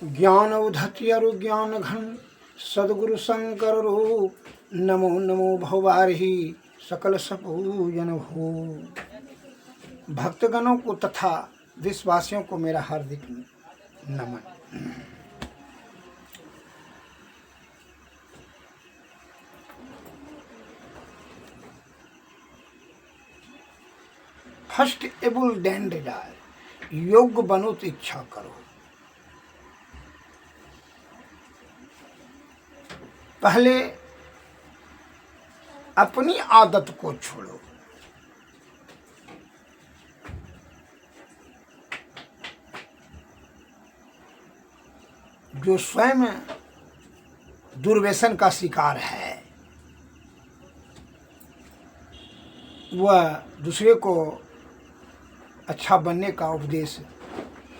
ज्ञान उधति अरु ज्ञान घन सदगुरु शंकर रूप। नमो नमो भवबारही सकल सपूजन हो। भक्तगणों को तथा देशवासियों को मेरा हार्दिक नमन। फर्स्ट एबल देन डिजायर, योग्य बनो तो इच्छा करो। पहले अपनी आदत को छोड़ो। जो स्वयं दुर्व्यसन का शिकार है वह दूसरे को अच्छा बनने का उपदेश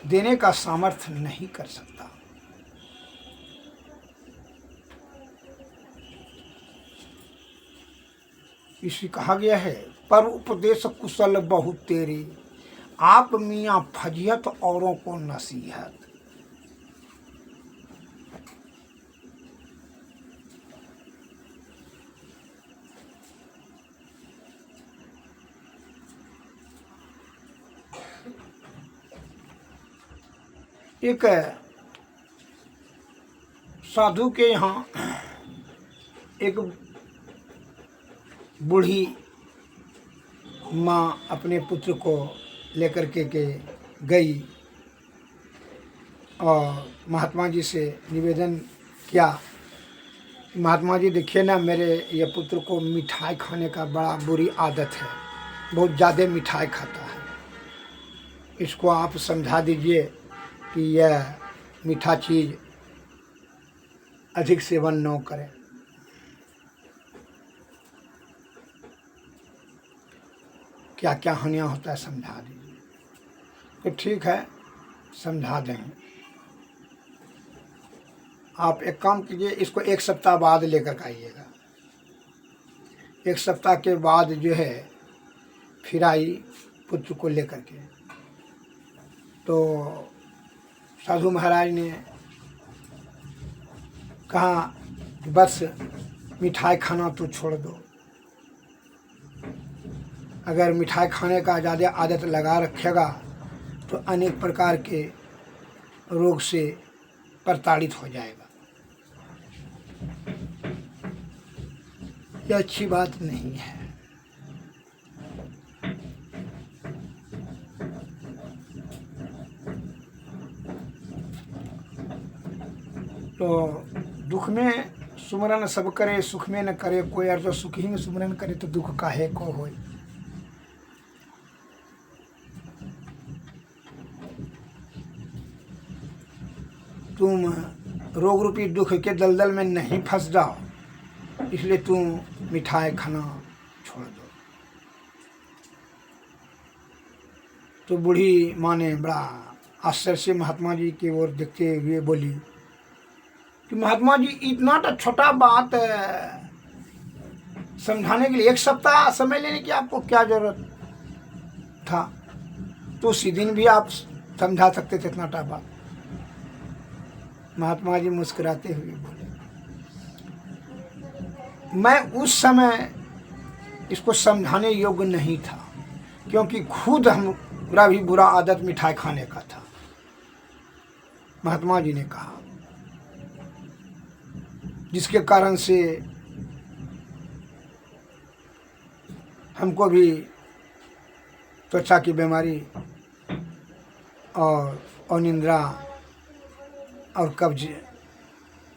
देने का सामर्थ्य नहीं कर सकता। इसी कहा गया है, पर उपदेश कुशल बहुत तेरे, आप मियाँ फजियत औरों को नसीहत। एक साधु के यहाँ एक बूढ़ी माँ अपने पुत्र को लेकर के गई और महात्मा जी से निवेदन किया, महात्मा जी देखिए ना, मेरे ये पुत्र को मिठाई खाने का बड़ा बुरी आदत है, बहुत ज़्यादा मिठाई खाता है। इसको आप समझा दीजिए कि यह मीठा चीज़ अधिक सेवन न करें। क्या क्या हानियाँ होता है समझा दीजिए। तो ठीक है, समझा देंगे। आप एक काम कीजिए, इसको एक सप्ताह बाद लेकर आइएगा। एक सप्ताह के बाद जो है फिर आई पुत्र को लेकर के। तो साधु महाराज ने कहा बस मिठाई खाना तो छोड़ दो। अगर मिठाई खाने का ज़्यादा आदत लगा रखेगा तो अनेक प्रकार के रोग से प्रताड़ित हो जाएगा। यह अच्छी बात नहीं है। तो दुख में सुमरन सब करे, सुख में न करे कोई। और जो सुख ही में सुमरन करे तो दुख काहे को होए। तुम रोग रूपी दुख के दलदल में नहीं फंस जाओ, इसलिए तुम मिठाई खाना छोड़ दो। तो बूढ़ी माँ ने बड़ा आश्चर्य से महात्मा जी की ओर देखते हुए बोली कि महात्मा जी इतना तो छोटा बात समझाने के लिए एक सप्ताह समय लेने की आपको क्या जरूरत था? तो उसी दिन भी आप समझा सकते थे इतना बात। महात्मा जी मुस्कुराते हुए बोले, मैं उस समय इसको समझाने योग्य नहीं था, क्योंकि खुद हमारा भी बुरा आदत मिठाई खाने का था। महात्मा जी ने कहा, जिसके कारण से हमको भी त्वचा की बीमारी और अनिद्रा और कब्ज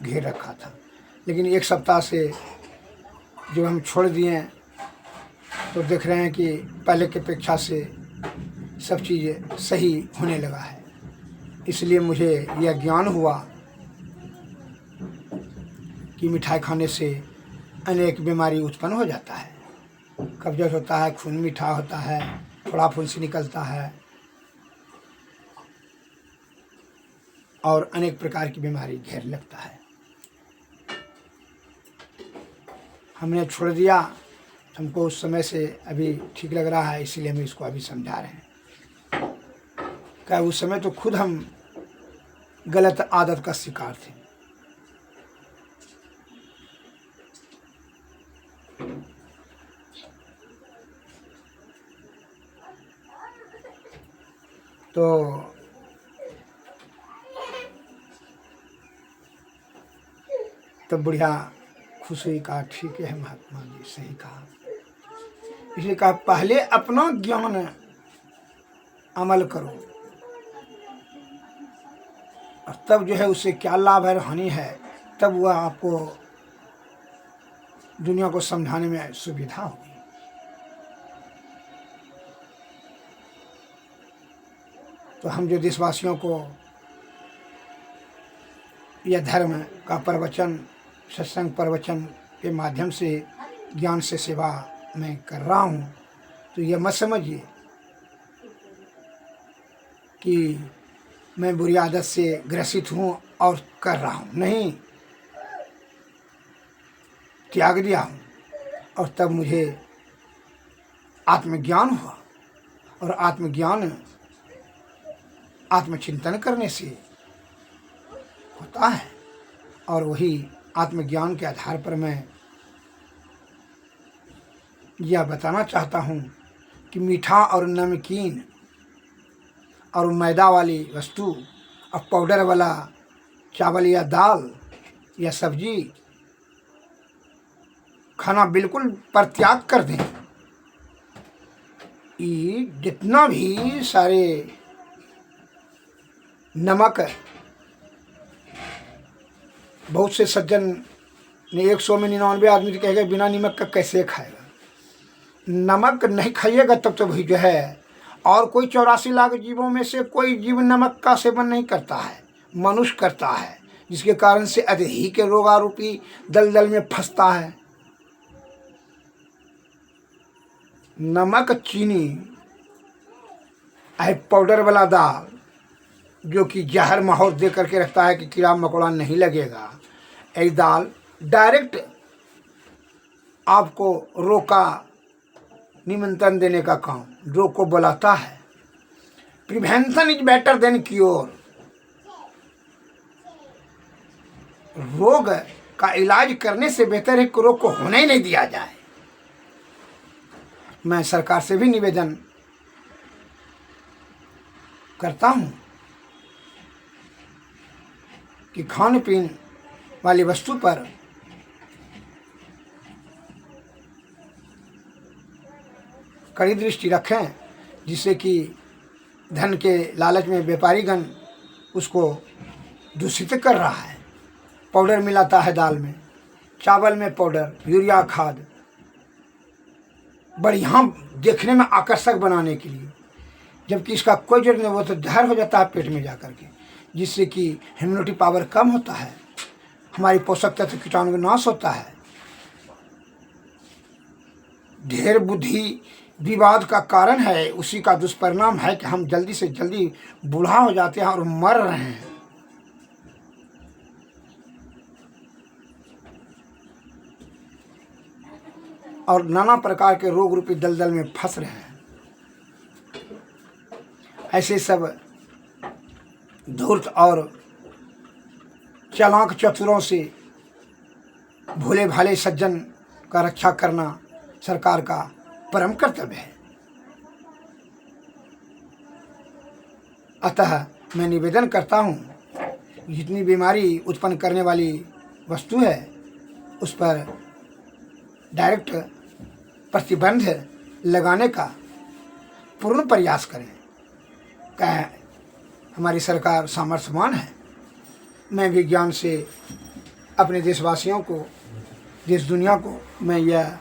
घेर रखा था। लेकिन एक सप्ताह से जब हम छोड़ दिए तो देख रहे हैं कि पहले की अपेक्षा से सब चीज़ें सही होने लगा है। इसलिए मुझे यह ज्ञान हुआ कि मिठाई खाने से अनेक बीमारी उत्पन्न हो जाता है। कब्ज़ होता है, खून मीठा होता है, थोड़ा फुंसी निकलता है और अनेक प्रकार की बीमारी घेर लगता है। हमने छोड़ दिया, हमको उस समय से अभी ठीक लग रहा है, इसीलिए हम इसको अभी समझा रहे हैं। क्या उस समय तो खुद हम गलत आदत का शिकार थे। तो बुढ़िया खुश हुई, कहा ठीक है महात्मा जी, सही कहा। इसलिए कहा पहले अपना ज्ञान अमल करो और तब जो है उससे क्या लाभ है हानि है, तब वह आपको दुनिया को समझाने में सुविधा होगी। तो हम जो देशवासियों को यह धर्म का प्रवचन, सत्संग प्रवचन के माध्यम से ज्ञान से सेवा मैं कर रहा हूँ, तो यह मत समझिए कि मैं बुरी आदत से ग्रसित हूँ और कर रहा हूँ, नहीं, त्याग दिया हूँ और तब मुझे आत्मज्ञान हुआ। और आत्मज्ञान आत्मचिंतन करने से होता है और वही आत्मज्ञान के आधार पर मैं यह बताना चाहता हूँ कि मीठा और नमकीन और मैदा वाली वस्तु और पाउडर वाला चावल या दाल या सब्जी खाना बिल्कुल परित्याग कर दें। ये जितना भी सारे नमक, बहुत से सज्जन ने 100 में 99 आदमी तो कहेगा बिना नमक का कैसे खाएगा। नमक नहीं खाइएगा तब तो भाई जो है, और कोई 84 लाख जीवों में से कोई जीव नमक का सेवन नहीं करता है, मनुष्य करता है, जिसके कारण से अधिक रोगारूपी दलदल में फंसता है। नमक, चीनी, पाउडर वाला दाल जो कि जहर माहौल दे करके रखता है कि कीड़ा मकोड़ा नहीं लगेगा, ये दाल डायरेक्ट आपको रोग का निमंत्रण देने का काम, रोग को बुलाता है। Prevention is better than cure. रोग का इलाज करने से बेहतर है कि रोग को होने ही नहीं दिया जाए। मैं सरकार से भी निवेदन करता हूं कि खान पीन वाली वस्तु पर कड़ी दृष्टि रखें, जिससे कि धन के लालच में व्यापारीगण उसको दूषित कर रहा है। पाउडर मिलाता है दाल में, चावल में पाउडर, यूरिया खाद, बढ़िया देखने में आकर्षक बनाने के लिए, जबकि इसका कोई जरूरत नहीं। वो तो जहर हो जाता है पेट में जाकर के, जिससे कि इम्यूनिटी पावर कम होता है, हमारी पोषक तत्व कीटाणु का नाश होता है। ढेर बुद्धि विवाद का कारण है, उसी का दुष्परिणाम है कि हम जल्दी से जल्दी बूढ़ा हो जाते हैं और मर रहे हैं। और नाना प्रकार के रोग रूपी दलदल में फंस रहे हैं। ऐसे सब धूर्त और चालाक चतुरों से भोले भाले सज्जन का रक्षा करना सरकार का परम कर्तव्य है। अतः मैं निवेदन करता हूँ, जितनी बीमारी उत्पन्न करने वाली वस्तु है उस पर डायरेक्ट प्रतिबंध लगाने का पूर्ण प्रयास करें। क्या हमारी सरकार सामर्थ्यवान है। मैं विज्ञान से अपने देशवासियों को, देश दुनिया को मैं यह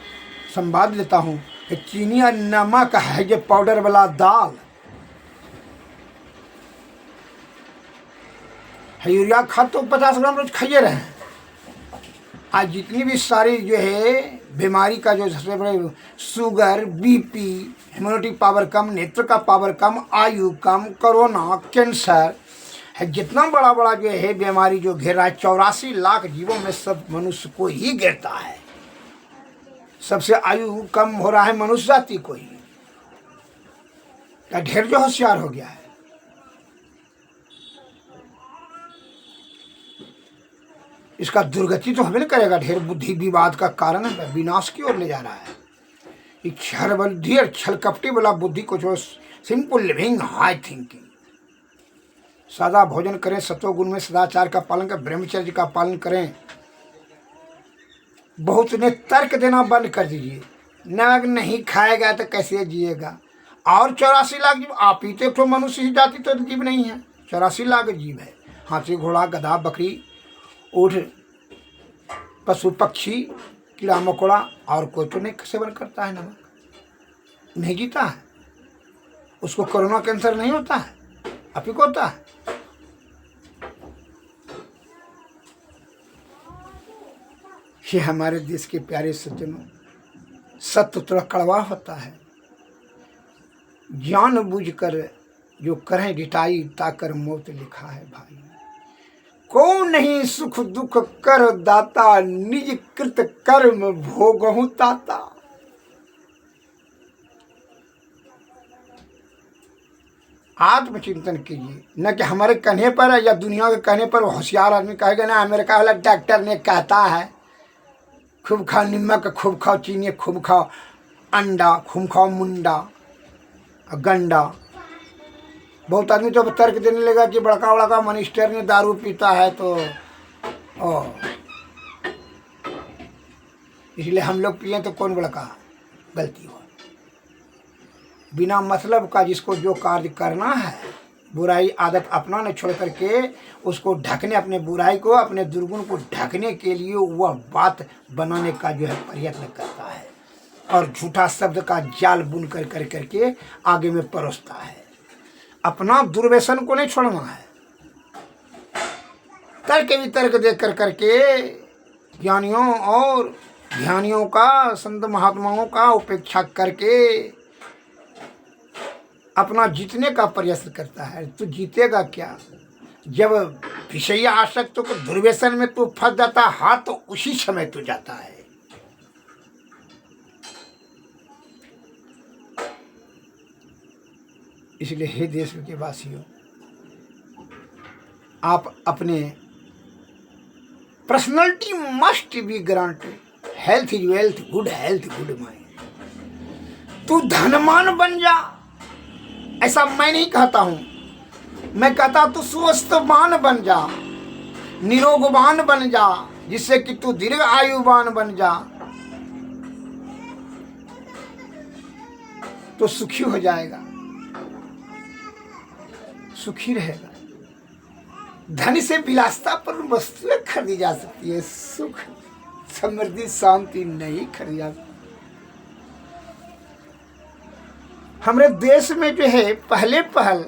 संवाद देता हूँ कि चीनी और नमक है जो पाउडर वाला दाल है, यूरिया खाद तो 50 ग्राम रोज खाइए रहे हैं। आज जितनी भी सारी जो है बीमारी का जो सबसे बड़े शुगर, बीपी, इम्यूनिटी पावर कम, नेत्र का पावर कम, आयु कम, कोरोना, कैंसर है, जितना बड़ा बड़ा जो है बीमारी जो घेर रहा है, 84 लाख जीवों में सब मनुष्य को ही घेरता है। सबसे आयु कम हो रहा है मनुष्य जाति को ही। क्या ढेर जो होशियार हो गया है। इसका दुर्गति तो हमें करेगा। ढेर बुद्धि विवाद का कारण है, विनाश की ओर ले जा रहा है। ये क्षर बुद्धि और छल कपटी वाला बुद्धि को जो सिंपल लिविंग हाई थिंकिंग, सदा भोजन करें, सत्वगुण में सदाचार का पालन करें, ब्रह्मचर्य का पालन करें। बहुत ने तर्क देना बंद कर दीजिए, नमक नहीं खाएगा तो कैसे जिएगा। और 84 लाख जीव, आप ही तो मनुष्य ही जाति तो जीव नहीं है, 84 लाख जीव है। हाथी, घोड़ा, गधा, बकरी, ऊँट, पशु पक्षी, कीड़ा मकोड़ा, और कोई तो नहीं सेवन करता है नमक, नहीं जीता है। उसको कोरोना कैंसर नहीं होता है, आप ही को होता है। ये हमारे देश के प्यारे सज्जनों, सत्य थोड़ा कड़वा होता है। जानबूझकर जो करें डिटाई ताकर मौत लिखा है भाई। कौन नहीं सुख दुख कर दाता, निज कृत कर्म भोगहु ताता। आत्मचिंतन कीजिए, न कि हमारे कहने पर या दुनिया के कहने पर होशियार आदमी कहेगा ना अमेरिका वाला डॉक्टर ने कहता है खूब खाओ नमक, खूब खाओ चीनी, खूब खाओ अंडा, खूब खाओ मुंडा गंडा। बहुत आदमी तो तर्क देने लगा कि बड़का बड़का मिनिस्टर ने दारू पीता है तो इसलिए हम लोग पिए तो कौन बड़का गलती हो। बिना मतलब का जिसको जो कार्य करना है, बुराई आदत अपना न छोड़ करके उसको ढकने, अपने बुराई को, अपने दुर्गुण को ढकने के लिए वह बात बनाने का जो है प्रयत्न करता है और झूठा शब्द का जाल बुन कर करके आगे में परोसता है। अपना दुर्व्यसन को नहीं छोड़ना है। तर्क वितर्क दे कर करके ज्ञानियों और ध्यानियों का, संत महात्माओं का उपेक्षा करके अपना जीतने का प्रयास करता है। तो जीतेगा क्या जब विषय आसक्त को दुर्व्यसन में तू फंस जाता है, हाथ तो उसी समय तो जाता है। इसलिए हे देश के वासियों, आप अपने personality must be granted, health is wealth, good health good mind. तू धनवान बन जा, ऐसा मैं नहीं कहता हूं, मैं कहता तू स्वस्थवान बन जा, निरोगवान बन जा, जिससे कि तू दीर्घ आयुवान बन जा, तो सुखी हो जाएगा, सुखी रहेगा। धन से विलासता पर वस्तुएं खरीदी जा सकती है, सुख समृद्धि शांति नहीं खरीदी जा सकती। हमारे देश में जो है पहले पहल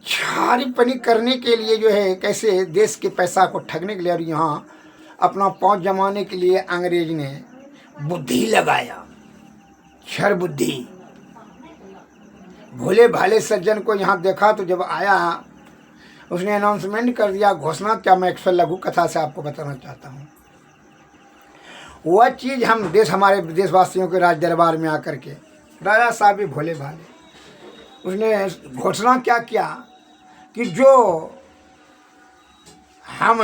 छारीपनी करने के लिए जो है कैसे देश के पैसा को ठगने के लिए और यहाँ अपना पहुंच जमाने के लिए अंग्रेज ने बुद्धि लगाया, क्षर बुद्धि। भोले भाले सज्जन को यहाँ देखा तो जब आया उसने अनाउंसमेंट कर दिया, घोषणा क्या, मैं 100 लघु कथा से आपको बताना चाहता हूँ। वह चीज़ हम हमारे देशवासियों के राज दरबार में आकर के राजा साहब भी भोले भाले, उसने घोषणा क्या किया कि जो हम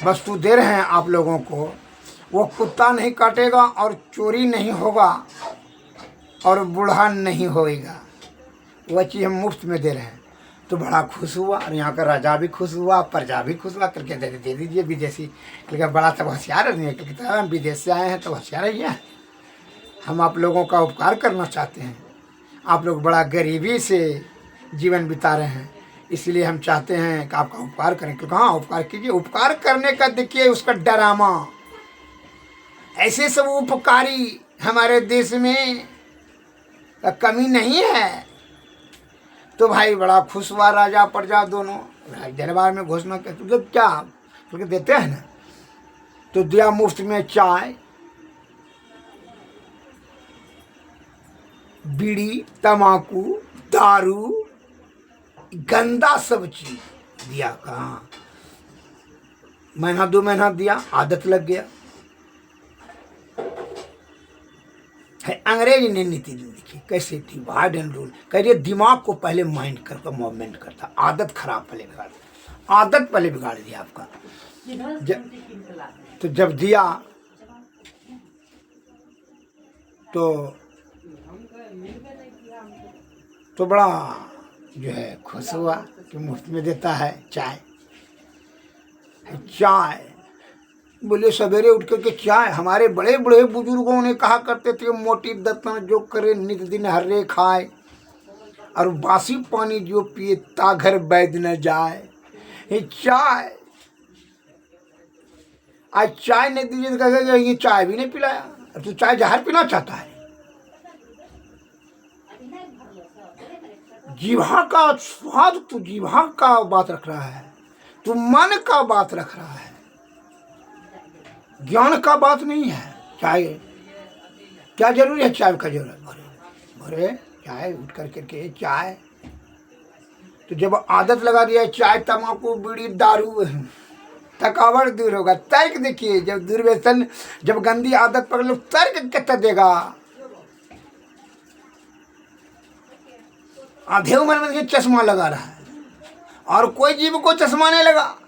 वस्तु दे रहे हैं आप लोगों को, वो कुत्ता नहीं काटेगा और चोरी नहीं होगा और बूढ़ा नहीं होएगा, वह चीज़ हम मुफ्त में दे रहे हैं। तो बड़ा खुश हुआ और यहाँ का राजा भी खुश हुआ, प्रजा भी खुश हुआ, करके दे दीजिए विदेशी। क्योंकि बड़ा सब होशियार नहीं है, क्योंकि हम विदेश से आए हैं तो होशियार ही हैं, हम आप लोगों का उपकार करना चाहते हैं। आप लोग बड़ा गरीबी से जीवन बिता रहे हैं, इसलिए हम चाहते हैं कि आपका उपकार करें। क्योंकि हाँ, उपकार कीजिए। उपकार करने का देखिए उसका डरामा, ऐसे सब उपकारी हमारे देश में कमी नहीं है। तो भाई बड़ा खुश हुआ राजा प्रजा दोनों। राज दरबार में घोषणा कर तो क्या क्योंकि देते हैं ना, तो दिया मुफ्त में चाय, बीड़ी, तमाकू, दारू, गंदा सब चीज दिया। कहाँ महीना 2 महीना दिया, आदत लग गया है। अंग्रेज ने नीति लिखी कैसे थी, वार्ड एंड रूल। कह रही दिमाग को पहले माइंड करके मूवमेंट करता, आदत खराब पहले कर, आदत पहले बिगाड़ दिया आपका। तो जब दिया तो बड़ा जो है खुश हुआ कि मुफ्त में देता है चाय। चाय बोले सवेरे उठ करके चाय, हमारे बड़े बड़े बुजुर्गों ने कहा करते थे मोटी दतन जो करे नित दिन हर्रे खाए, और बासी पानी जो पिए ताघर बैद न जाए। चाय, आज चाय नहीं दीजिए तो कहेगा ये चाय भी नहीं पिलाया, तो चाय जहर पीना चाहता है। जीवा का स्वाद, तू जीवा का बात रख रहा है, तू मन का बात रख रहा है, ज्ञान का बात नहीं है। चाय क्या जरूरी है, चाय का जरूरत भरे चाय उठ करके चाय। तो जब आदत लगा दिया चाय तम्बाकू बीड़ी दारू, थकावट दूर होगा। तर्क देखिए, जब दुर्व्यसन, जब गंदी आदत पकड़ लो तर्क कितना देगा। आधे उम्र में चश्मा लगा रहा है और कोई जीव को चश्मा नहीं लगा,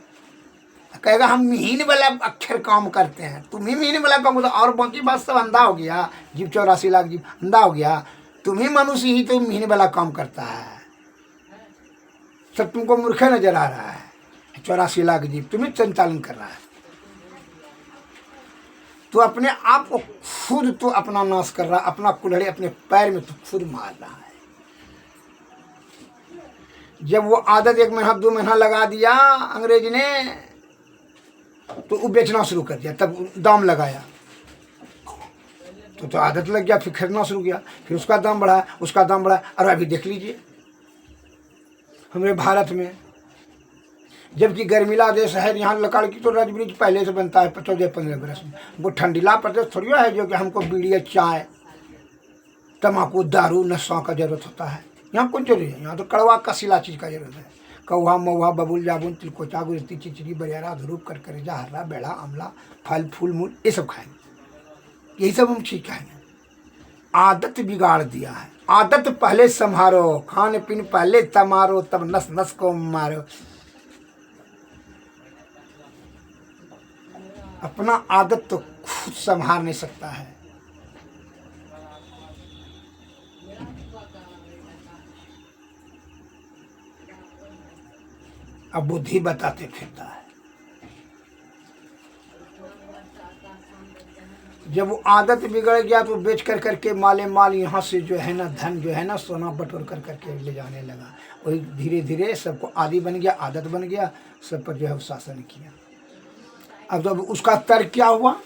कहेगा हम मीन वाला अक्षर काम करते हैं। तुम ही मीन वाला काम, और बाकी बात सब अंधा हो गया। जीव 84 लाख जीव अंधा हो गया, तुम ही मनुष्य ही तो मीन वाला काम करता है। सब तुमको मूर्ख नजर आ रहा है। 84 लाख जीव तुम्हें संचालन कर रहा है। तो अपने आप को खुद तो अपना नाश कर रहा है, अपना कुल्हड़ी अपने पैर में तो खुद मार रहा है। जब वो आदत 1 महीना 2 महीना लगा दिया अंग्रेज ने, तो वो बेचना शुरू कर दिया, तब दाम लगाया तो आदत लग गया, फिर खरीदना शुरू किया, फिर उसका दाम बढ़ा, उसका दाम बढ़ा। और अभी देख लीजिए हमारे भारत में, जबकि गर्मीला देश है, यहाँ लकड़ की तो रजब्रिज पहले से बनता है 14-15 बरस में। वो ठंडीला प्रदेश थोड़ी है जो कि हमको बीड़ी चाय तम्बाकू दारू नशा का जरूरत होता है। यहाँ कुछ जरूरी है, यहाँ तो कड़वा कसीला चीज़ का जरूरत है। कौहा मऊहा बबुल जाबुन तिलकोचा गुरती चिचरी बरियारा धरूप करकरेजा हर्रा बेड़ा अमला फल फूल मूल ये सब खाएंगे, यही सब हम चीज खाएंगे। आदत बिगाड़ दिया है। आदत पहले संभारो, खान पीन पहले तमारो, तब नस नस को मारो। अपना आदत तो खुद संभाल नहीं सकता है। अब बुद्धि बताते फिरता है। जब वो आदत बिगड़ गया तो बेच कर करके माले माल यहाँ से जो है ना धन जो है ना सोना बटोर कर करके ले जाने लगा। वही धीरे धीरे सबको आदी बन गया, आदत बन गया, सब पर जो है शासन किया। अब जब उसका तर्क क्या हुआ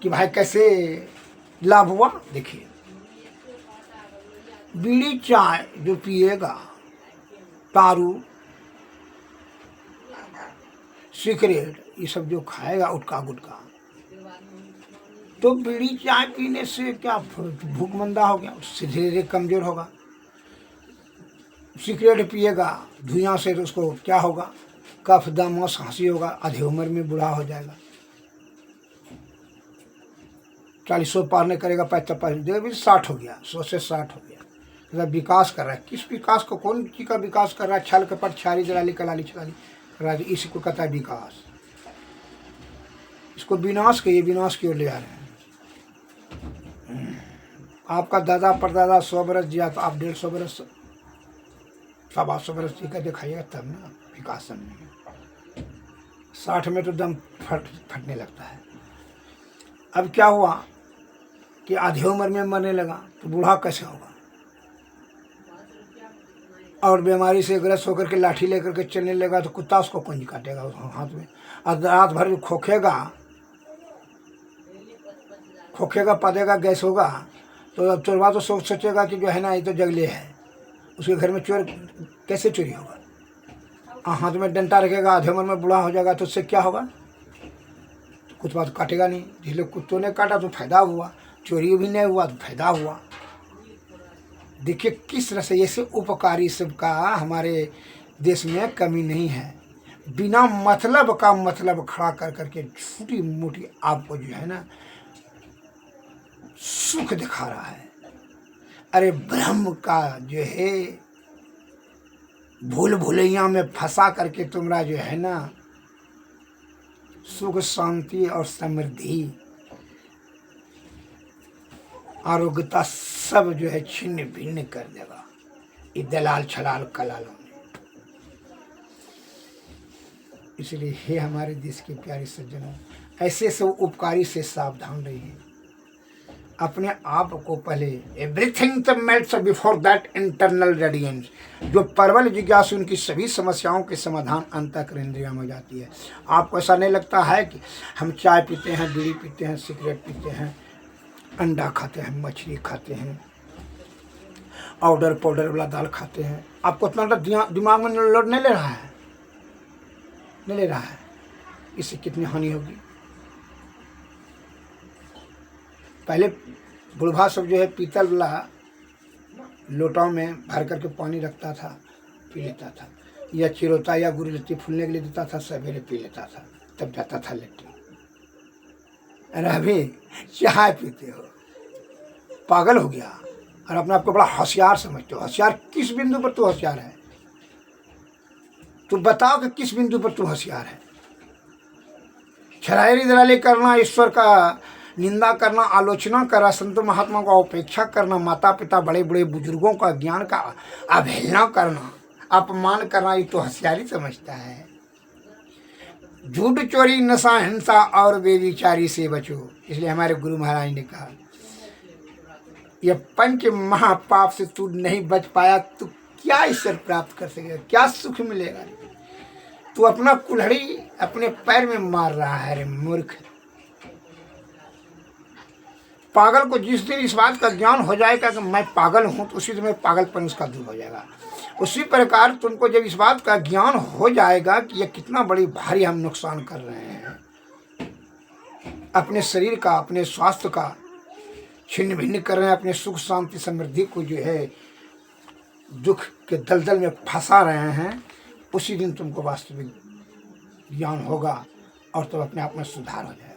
कि भाई कैसे लाभ हुआ, देखिए बीड़ी चाय जो पिएगा, दारू सिगरेट ये सब जो खाएगा उठका गुटका, तो बीड़ी चाय पीने से क्या भूख मंदा हो गया, उससे धीरे धीरे कमजोर होगा। सिगरेट पिएगा धुआं से तो उसको क्या होगा, कफ दम और खांसी होगा, आधी उम्र में बूढ़ा हो जाएगा। 40 पार नहीं करेगा, 55 60 हो गया, 100 से 60 हो गया। मतलब विकास कर रहा है। किस विकास को, कौन चीज का विकास कर रहा है? छल कपट छारी दलाली कलाली छलाली राज, इसी को कहता है विकास। इसको विनाश के, ये विनाश की ओर ले आ रहे हैं। आपका दादा परदादा 100 बरस जिया तो आप 150 बरस 125 बरस जी का दिखाइएगा तब ना विकास समझेंगे। 60 में तो दम फटने लगता है। अब क्या हुआ कि आधी उम्र में मरने लगा, तो बूढ़ा कैसे होगा? और बीमारी से ग्रस्त होकर के लाठी लेकर के चलने लगा तो कुत्ता उसको कुंज काटेगा उस हाथ में। और रात भर जो खोखेगा पदेगा, गैस होगा, तो अब चोरवा तो सोचेगा कि जो है ना ये तो जंगले है, उसके घर में चोर कैसे चोरी होगा? हाथ में डंडा रखेगा, आधे उम्र में बूढ़ा हो जाएगा, तो उससे क्या होगा? तो कुत्ता तो काटेगा नहीं। जिसलिए कुत्तों ने काटा तो फायदा हुआ, चोरी भी नहीं हुआ तो फायदा हुआ। देखिए किस तरह से ऐसे उपकारी सबका हमारे देश में कमी नहीं है। बिना मतलब का मतलब खड़ा कर करके छोटी मोटी आपको जो है ना सुख दिखा रहा है। अरे ब्रह्म का जो है भूल भुलैया में फंसा करके तुम्हारा जो है ना सुख शांति और समृद्धि आरोग्यता सब जो है छिन्न भिन्न कर देगा ये दलाल छलाल कलालों ने। इसलिए हे हमारे देश के प्यारे सज्जनों, ऐसे सब उपकारी से सावधान रहिए। अपने आप को पहले everything the melts before that internal radiance, जो प्रबल जिज्ञासु उनकी सभी समस्याओं के समाधान अंतःकरण इंद्रिया में जाती है। आपको ऐसा नहीं लगता है कि हम चाय पीते हैं, बीड़ी पीते हैं, सिगरेट पीते हैं, अंडा खाते हैं, मछली खाते हैं, पाउडर वाला दाल खाते हैं, आपको उतना दिमाग में लोड नहीं ले रहा है? नहीं ले रहा है। इससे कितनी हानि होगी। पहले बुढ़वा सब जो है पीतल वाला लोटाओं में भर करके पानी रखता था, पी लेता था, या चिरोता या गुरी लत्ती फूलने के लिए देता था, सवेरे पी लेता था, तब जाता था लेटने। अरे अभी चाय पीते हो, पागल हो गया और अपने आप को बड़ा होशियार समझते हो। होशियार किस बिंदु पर तू होशियार है? तू बताओ कि किस बिंदु पर तू होशियार है? छरायरी दलाली करना, ईश्वर का निंदा करना, आलोचना करना, संत महात्मा का उपेक्षा करना, माता पिता बड़े बड़े बुजुर्गों का ज्ञान का अवहेलना करना, अपमान करना, ये तो होशियारी समझता है। झूठ चोरी नशा हिंसा और बेविचारी से बचो। इसलिए हमारे गुरु महाराज ने कहा ये पंच महापाप से तू नहीं बच पाया, तू क्या ईश्वर प्राप्त कर सकेगा? क्या सुख मिलेगा? तू अपना कुल्हड़ी अपने पैर में मार रहा है रे मूर्ख। पागल को जिस दिन इस बात का ज्ञान हो जाएगा कि मैं पागल हूं, तो उसी दिन पागलपन उसका दूर हो जाएगा। उसी प्रकार तुमको जब इस बात का ज्ञान हो जाएगा कि यह कितना बड़ी भारी हम नुकसान कर रहे हैं, अपने शरीर का, अपने स्वास्थ्य का छिन्न भिन्न कर रहे हैं, अपने सुख शांति समृद्धि को जो है दुख के दलदल में फंसा रहे हैं, उसी दिन तुमको वास्तविक ज्ञान होगा और तुम अपने आप में सुधार हो जाएगा।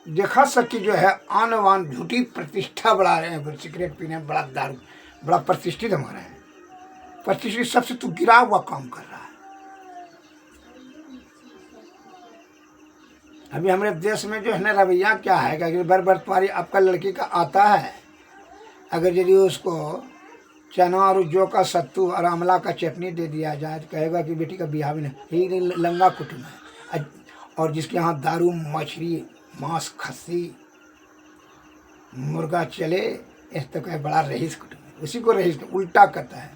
देखा सकी जो है आन वान झूठी प्रतिष्ठा बढ़ा रहे हैं, सिगरेट पीने बड़ा दारू बड़ा प्रतिष्ठित हमारे हैं। प्रतिष्ठित सबसे तू गिरा हुआ काम कर रहा है। अभी हमारे देश में जो है ना रवैया क्या है कि बर तुम्हारी आपका लड़की का आता है, अगर यदि उसको चना और जौ का सत्तू और आंवला का चटनी दे दिया जाए तो कहेगा कि बेटी का बिहाव नहीं, ही लंगा कुटुंब है। और जिसके यहाँ दारू, मछली, मांस, खस्सी, मुर्गा चले, इस तो कहे बड़ा रईस कुटुंब, उसी को रईस उल्टा करता है।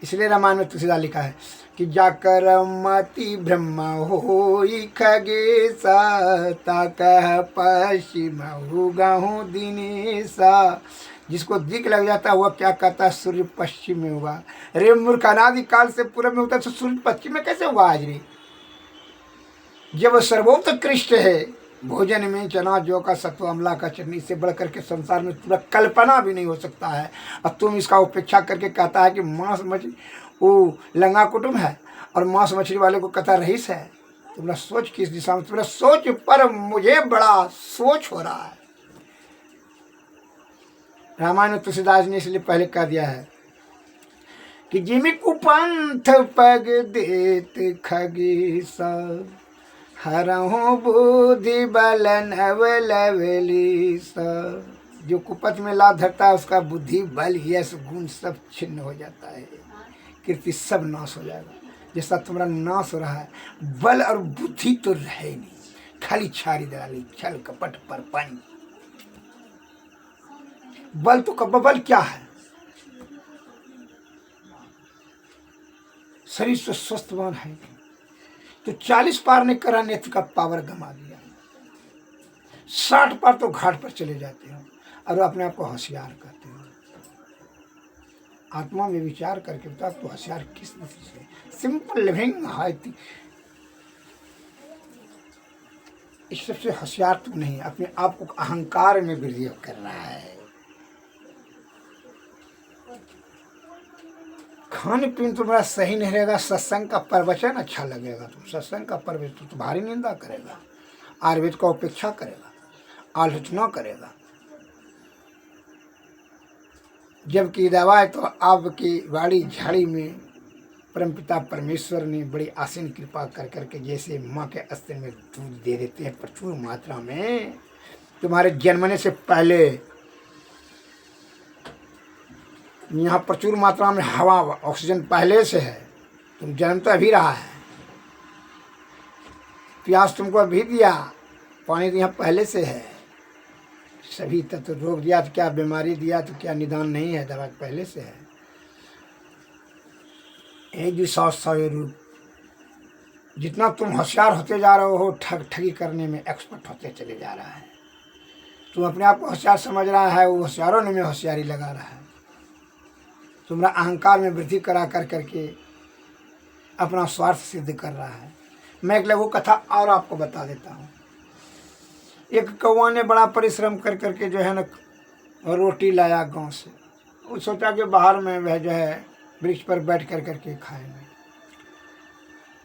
इसलिए रामायण में तुलसीदास लिखा है कि जाकर मति ब्रह्म होई खगेसा, ताकह पश्चिम हुगाहू दिनेसा। जिसको दिक लग जाता है वह क्या कहता है सूर्य पश्चिम में होगा। अरे मूर्ख, अनादि काल से पूरब में होता है तो सूर्य पश्चिम में कैसे होगा आज रे? जब सर्वोत्कृष्ट है भोजन में चना जौ का सत्तू अमला का चटनी, से बढ़कर के संसार में पूरा कल्पना भी नहीं हो सकता है। और तुम इसका उपेक्षा करके कहता है कि मांस मछली वो लंगा कुटुंब है और मांस मछली वाले को कहता रईस है। तुम्हारा सोच किस दिशा में? तुम्हारा सोच पर मुझे बड़ा सोच हो रहा है। रामायण में तुलसीदास ने इसलिए पहले कह दिया है कि जिमि कुपंथ पग देत खगेसा, हरहु बुद्धि बल नव लवलीसा। जो कुपथ में लाभ धरता है उसका बुद्धि, बल, यश, गुण सब छिन्न हो जाता है, कीर्ति सब नाश हो जाएगा। जैसा तुम्हारा नाश हो रहा है, बल और बुद्धि तो रहे नहीं, खाली छारी दलाली, छल कपट परपंच। बल तो बल क्या है? शरीर से स्वस्थवान है तो 40 पार नहीं करा, नेत्र का पावर गमा दिया, 60 पार तो घाट पर चले जाते हो और अपने आप को होशियार करते हो। आत्मा में विचार करके बता तो होशियार किस नसीब से? सिंपल लिविंग है, इस सबसे होशियार तू नहीं, अपने आप को अहंकार में वृद्धि कर रहा है। खान पीन तुम्हारा सही नहीं रहेगा, सत्संग का प्रवचन अच्छा लगेगा, तुम सत्संग का प्रवचन तो भारी निंदा करेगा, आयुर्वेद का उपेक्षा करेगा, आलोचना करेगा। जबकि दवाई तो आपकी बाड़ी झाड़ी में परमपिता परमेश्वर ने बड़ी आसीन कृपा कर करके जैसे माँ के स्तन में दूध दे देते हैं प्रचुर मात्रा में, तुम्हारे जन्मने से पहले यहाँ प्रचुर मात्रा में हवा ऑक्सीजन पहले से है, तुम जन्म तो अभी रहा है, प्यास तुमको अभी दिया, पानी तो यहाँ पहले से है, सभी तत्व रोग दिया तो क्या बीमारी दिया तो क्या निदान नहीं है, दवा पहले से है। एक भी सौ रूप जितना तुम होशियार होते जा रहे हो ठगी करने में एक्सपर्ट होते चले जा रहा है। तुम अपने आप को होशियार समझ रहा है, वो होशियारों ने में होशियारी लगा रहा है। तुम्हारा अहंकार में वृद्धि करा कर करके अपना स्वार्थ सिद्ध कर रहा है। मैं एक लघु कथा और आपको बता देता हूँ। एक कौवा ने बड़ा परिश्रम कर करके जो है ना रोटी लाया गांव से। वो सोचा कि बाहर में वह जो है वृक्ष पर बैठ कर करके खाएंगे।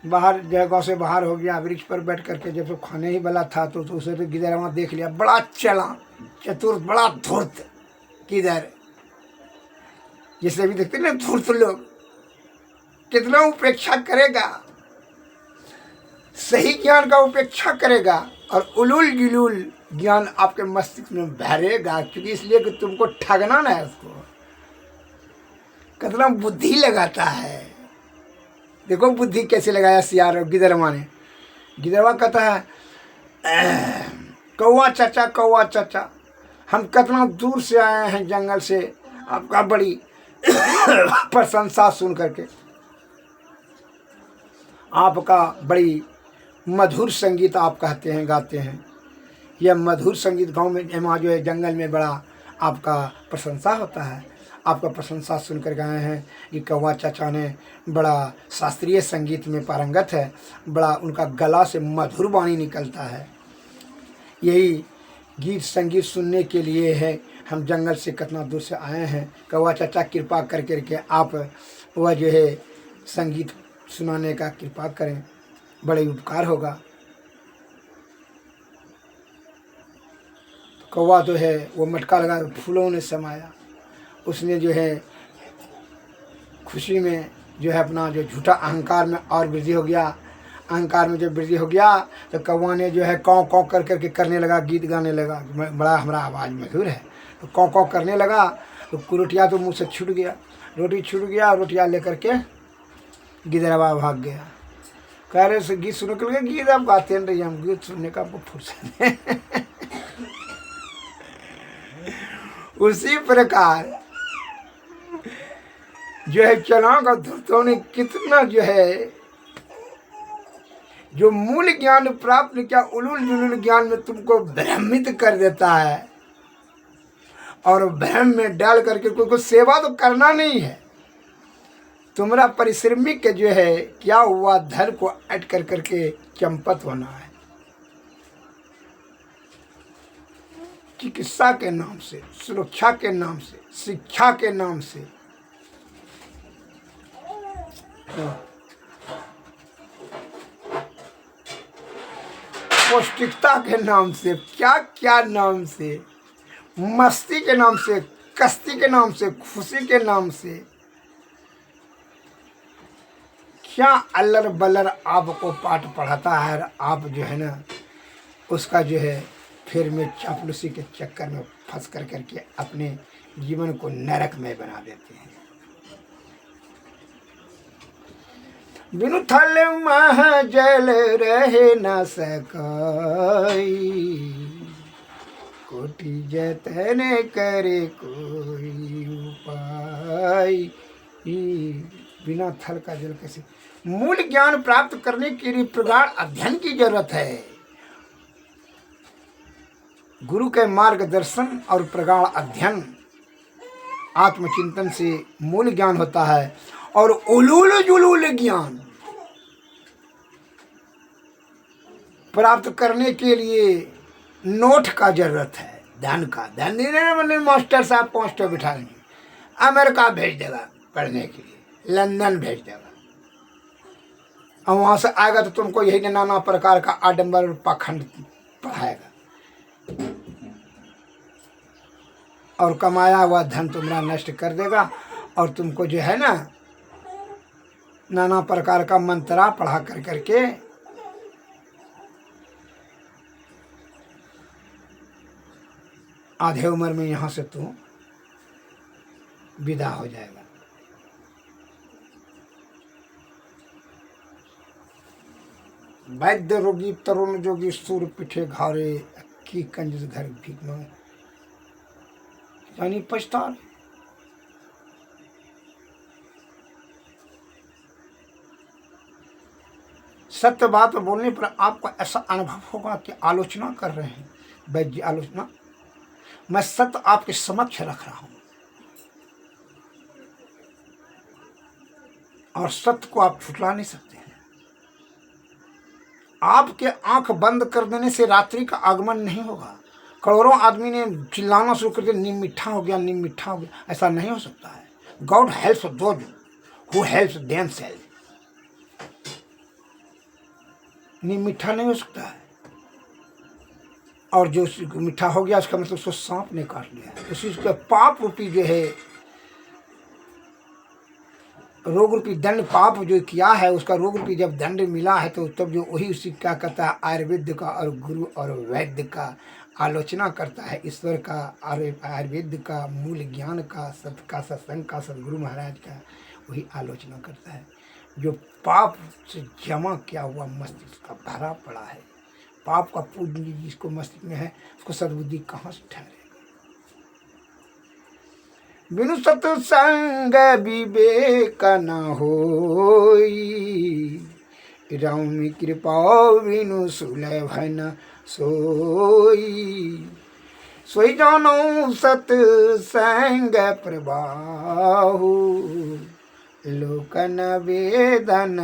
बाहर जो है गाँव से बाहर हो गया, वृक्ष पर बैठ करके जब तो खाने ही वाला था तो उसे तो गिदरवा देख लिया, बड़ा चला चतुर, बड़ा धूर्त किधर, जैसे भी देखते ना धूर्त लोग, कितना उपेक्षा करेगा, सही ज्ञान का उपेक्षा करेगा और उलूल गिलूल ज्ञान आपके मस्तिष्क में भरेगा, क्योंकि इसलिए कि तुमको ठगना ना है उसको, कितना बुद्धि लगाता है। देखो बुद्धि कैसे लगाया सियार गिदरवा ने। गिदरवा कहता है कौवा चाचा हम कितना दूर से आए हैं जंगल से, आपका बड़ी प्रशंसा सुन करके, आपका बड़ी मधुर संगीत आप कहते हैं गाते हैं। यह मधुर संगीत गांव में वहाँ जो है जंगल में बड़ा आपका प्रशंसा होता है। आपका प्रशंसा सुनकर गए हैं कि कौवा चाचा ने बड़ा शास्त्रीय संगीत में पारंगत है, बड़ा उनका गला से मधुर वाणी निकलता है। यही गीत संगीत सुनने के लिए है हम जंगल से कितना दूर से आए हैं। कौवा चाचा कृपा कर करके आप वह जो है संगीत सुनाने का कृपा करें, बड़े उपकार होगा। कौवा तो है वो मटका लगा फूलों ने समाया, उसने जो है खुशी में जो है अपना जो झूठा अहंकार में और वृद्धि हो गया। अहंकार में जब वृद्धि हो गया तो कौवा ने जो है कौ कौ कर करके करने लगा, गीत गाने लगा, बड़ा हमारा आवाज़ मधुर है, तो कौ कौ करने लगा। तो रोटियाँ तो मुँह से छूट गया, रोटी छूट गया, रोटियाँ लेकर के गिदरवा भाग गया। कह रहे से गीत सुनने के लिए, गीत आप गाते नहीं, हम गीत सुनने का आपको फुर्सत है। उसी प्रकार जो है चना का धूर्तों ने कितना जो है जो मूल ज्ञान प्राप्त किया, उलूल जुलूल ज्ञान में तुमको भ्रमित कर देता है और भ्रम में डाल करके कोई सेवा तो करना नहीं है। तुम्हारा परिश्रमी के जो है क्या हुआ, धन को ऐड कर करके चंपत होना है। चिकित्सा के नाम से, सुरक्षा के नाम से, शिक्षा के नाम से, पौष्टिकता के नाम से, क्या क्या नाम से, मस्ती के नाम से, कस्ती के नाम से, खुशी के नाम से, क्या अल्लर बल्लर आपको पाठ पढ़ाता है। आप जो है ना उसका जो है फिर में चापलूसी के चक्कर में फंस कर करके अपने जीवन को नरकमय बना देते हैं। बिनु थल मह जल रहे न सकाई, कोटि जतन करे कोई उपाय। बिना थल का जल कैसे। मूल ज्ञान प्राप्त करने के लिए प्रगाढ़ अध्ययन की जरूरत है। गुरु के मार्गदर्शन और प्रगाढ़ अध्ययन आत्मचिंतन से मूल ज्ञान होता है। और उलूल जुलूल ज्ञान प्राप्त करने के लिए नोट का जरूरत है, धन का। धन नहीं मास्टर साहब 5 बिठा लेंगे, अमेरिका भेज देगा पढ़ने के लिए, लंदन भेज देगा, और वहाँ से आएगा तो तुमको यही नाना प्रकार का आडंबर और पाखंड पढ़ाएगा और कमाया हुआ धन तुम्हारा नष्ट कर देगा और तुमको जो है ना नाना प्रकार का मंत्रा पढ़ा कर करके आधे उम्र में यहाँ से तू विदा हो जाएगा। वैद्य रोगी तरुण जोगी सूर पिठे घारे की कंजूस घर भीख मांगे, यानी पछता। सत्य बात बोलने पर आपको ऐसा अनुभव होगा कि आलोचना कर रहे हैं वैद्य, आलोचना। मैं सत्य आपके समक्ष रख रहा हूं और सत्य को आप छुटला नहीं सकते हैं। आपके आंख बंद कर देने से रात्रि का आगमन नहीं होगा। करोड़ों आदमी ने चिल्लाना शुरू कर दिया, नीम मिठा हो गया, नीम मिठा हो गया। ऐसा नहीं हो सकता है। God helps those who helps themselves. नीम मिठा नहीं हो सकता है, और जो मिठा हो गया उसका मतलब उसको सांप ने काट लिया है। उसी उसका पाप रूपी जो है, रोग रूपी दंड, पाप जो किया है उसका रोग रूपी जब दंड मिला है तो तब जो वही उसी क्या कहता है, आयुर्वेद का और गुरु और वैद्य का आलोचना करता है। ईश्वर का, आयुर्वेद का, मूल ज्ञान का, सत्य का, सत्संग का, सदगुरु महाराज का वही आलोचना करता है। जो पाप से जमा किया हुआ मस्तिष्क का भरा पड़ा है, पाप का पूंजी जिसको मस्तिष्क में है, उसको सद्बुद्धि कहाँ से ठहरेगा। बिनु सत्संग विवेक न होई, राम कृपा बिनु सुलभ न सोई। सोई जानो सत्संग प्रभाहु, लोकन वेदन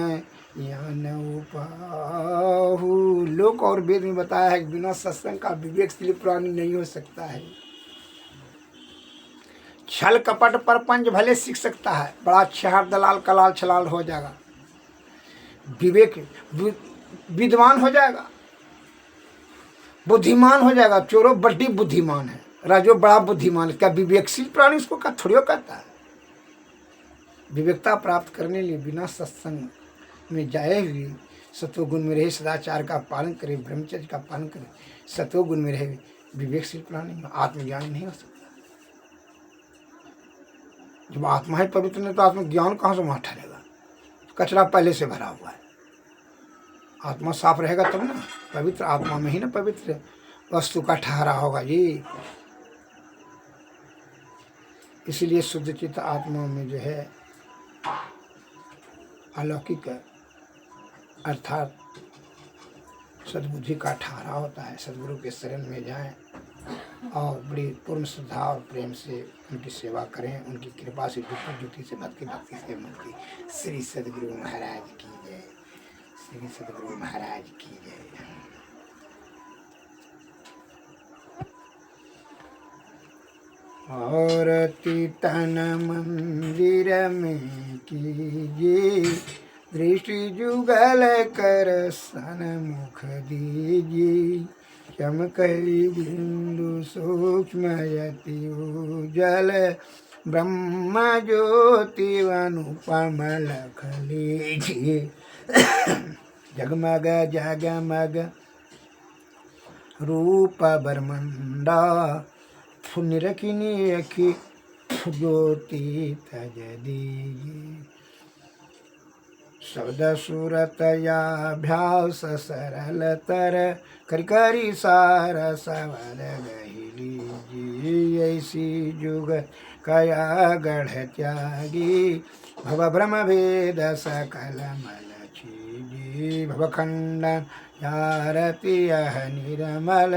ज्ञान उपाहु। लोक और वेद में बताया है कि बिना सत्संग का विवेकशील प्राणी नहीं हो सकता है। छल कपट परपंच भले सीख सकता है, बड़ा छहार दलाल कलाल छलाल हो जाएगा, विवेक विद्वान हो जाएगा, बुद्धिमान हो जाएगा। चोरों बड़ी बुद्धिमान है, राजो बड़ा बुद्धिमान है। क्या विवेकशील प्राणी इसको क्या थोड़ी कहता है। विवेकता प्राप्त करने लिए बिना सत्संग में जाए हुए सत्वगुण में रहे, सदाचार का पालन करे, ब्रह्मचर्य का पालन करे, सत्वगुण में रहे विवेकशील प्राणी में आत्मज्ञान नहीं हो सकता। जब आत्मा ही पवित्र नहीं तो आत्मज्ञान कहाँ से वहाँ ठहरेगा। कचरा पहले से भरा हुआ है। आत्मा साफ रहेगा तब ना, पवित्र आत्मा में ही ना पवित्र वस्तु का ठहरा होगा जी। इसीलिए शुद्ध चित्त आत्मा में जो है अलौकिक अर्थात सद्बुद्धि का ठहरा होता है। सद्गुरु के शरण में जाएं और बड़ी पूर्ण श्रद्धा और प्रेम से उनकी सेवा करें। उनकी कृपा से ज्योति से भक्ति, भक्ति से मुक्ति। श्री सद्गुरु महाराज की जय। श्री सद्गुरु महाराज की जय। और तीतन मंदिर में कीजिए, दृष्टि जुगल कर सन्मुख दीजिए। चमकई बिंदु सूक्ष्म यति उजल, ब्रह्म ज्योति अनुपम लख लीजिए। जगमग जगमग रूप बरमंडा, निरखिनी अखि ज्योति तज दीजिए। शब्द सूरत याभ्यास सरल तर, करी सार सवर गही लीजिए। ऐसी जुग कया गढ़ त्यागी, भव भ्रम भेद सकल मल छीजी। भव खंडन यारति यह निर्मल,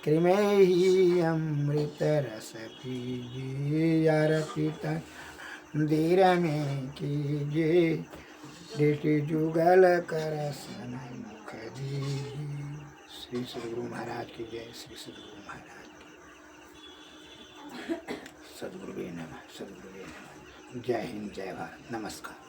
कृमेहि अमृत रस पीजिए। आरती मंदिर में कीजिए, दृष्टि जुगल कर सन्मुख दीजिए। श्री सद्गुरु महाराज की जय। श्री सद्गुरु महाराज की। सद्गुरुवे नमः। सद्गुरुवे नमः। जय हिंद, जय भारत। नमस्कार।